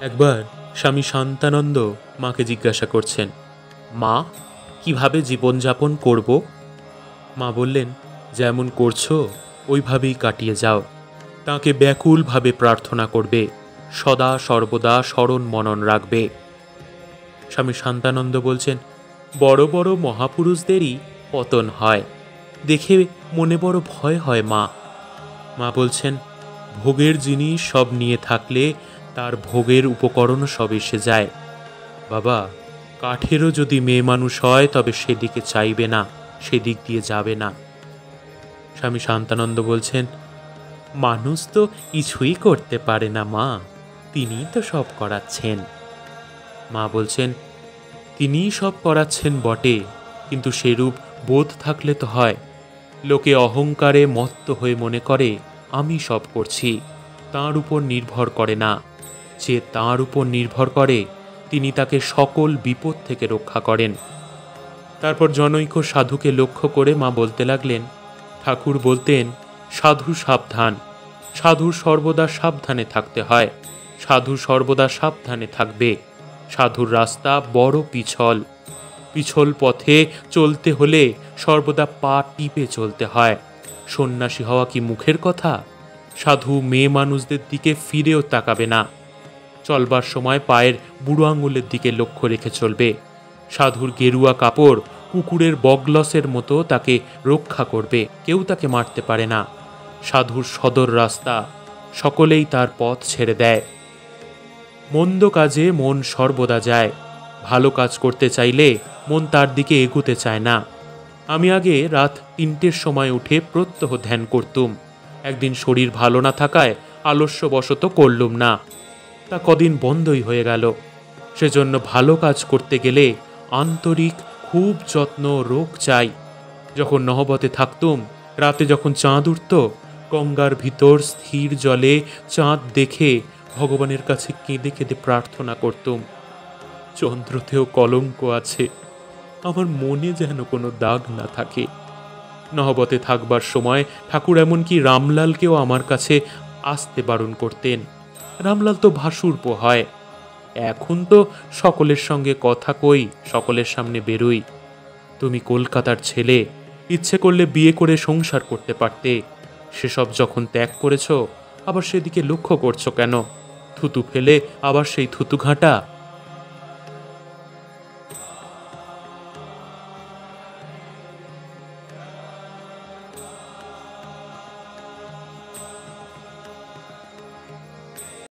একবার স্বামী শান্তানন্দ মাকে জিজ্ঞাসা করছেন, মা, কিভাবে জীবনযাপন করব? মা বললেন, যেমন করছো ওইভাবেই কাটিয়ে যাও। তাকে ব্যাকুলভাবে প্রার্থনা করবে, সদা সর্বদা স্মরণ মনন রাখবে। স্বামী শান্তানন্দ বলছেন, বড় বড় মহাপুরুষদেরই পতন হয়, দেখে মনে বড় ভয় হয় মা। মা বলছেন, ভোগের জিনিস সব নিয়ে থাকলে তার ভোগের উপকরণও সব এসে যায়। বাবা, কাঠেরও যদি মেয়ে মানুষ হয় তবে সেদিকে চাইবে না, সেদিক দিয়ে যাবে না। স্বামী শান্তানন্দ বলছেন, মানুষ তো কিছুই করতে পারে না মা, তিনিই তো সব করাচ্ছেন। মা বলছেন, তিনিই সব করাচ্ছেন বটে, কিন্তু সেরূপ বোধ থাকলে তো হয়। লোকে অহংকারে মত্ত হয়ে মনে করে আমি সব করছি, তাঁর উপর নির্ভর করে না। যে তাঁর উপর নির্ভর করে তিনি তাকে সকল বিপদ থেকে রক্ষা করেন। তারপর জনৈক সাধুকে লক্ষ্য করে মা বলতে লাগলেন, ঠাকুর বলতেন, সাধু সাবধান, সাধুর সর্বদা সাবধানে থাকতে হয়, সাধু সর্বদা সাবধানে থাকবে। সাধুর রাস্তা বড় পিছল, পিছল পথে চলতে হলে সর্বদা পা টিপে চলতে হয়। সন্ন্যাসী হওয়া কি মুখের কথা? সাধু মেয়ে মানুষদের দিকে ফিরেও তাকাবে না, চলবার সময় পায়ের বুড়ো আঙুলের দিকে লক্ষ্য রেখে চলবে। সাধুর গেরুয়া কাপড় কুকুরের বগলসের মতো তাকে রক্ষা করবে, কেউ তাকে মারতে পারে না। সাধুর সদর রাস্তা, সকলেই তার পথ ছেড়ে দেয়। মন্দ কাজে মন সর্বদা যায়, ভালো কাজ করতে চাইলে মন তার দিকে এগোতে চায় না। আমি আগে রাত 3টের সময় উঠে প্রত্যহ ধ্যান করতুম। একদিন শরীর ভালো না থাকায় আলস্যবশত করলুম না, তা কদিন বন্ধই হয়ে গেল। সেজন্য ভালো কাজ করতে গেলে আন্তরিক খুব যত্ন রোগ চাই। যখন নহবতে থাকতুম, রাতে যখন চাঁদ উঠত, গঙ্গার ভিতর স্থির জলে চাঁদ দেখে ভগবানের কাছে কেঁদে কেঁদে প্রার্থনা করতুম, চন্দ্রতেও কলঙ্ক আছে, আমার মনে যেন কোনো দাগ না থাকে। নহবতে থাকবার সময় ঠাকুর এমনকি রামলালকেও আমার কাছে আসতে বারণ করতেন। রামলাল তো ভাসুরপো হয়। এখন তো সকলের সঙ্গে কথা কই, সকলের সামনে বেরোই। তুমি কলকাতার ছেলে, ইচ্ছে করলে বিয়ে করে সংসার করতে পারতে। সেসব যখন ত্যাগ করেছ, আবার সেদিকে লক্ষ্য করছো কেন? থুতু ফেলে আবার সেই থুতু ঘাঁটা।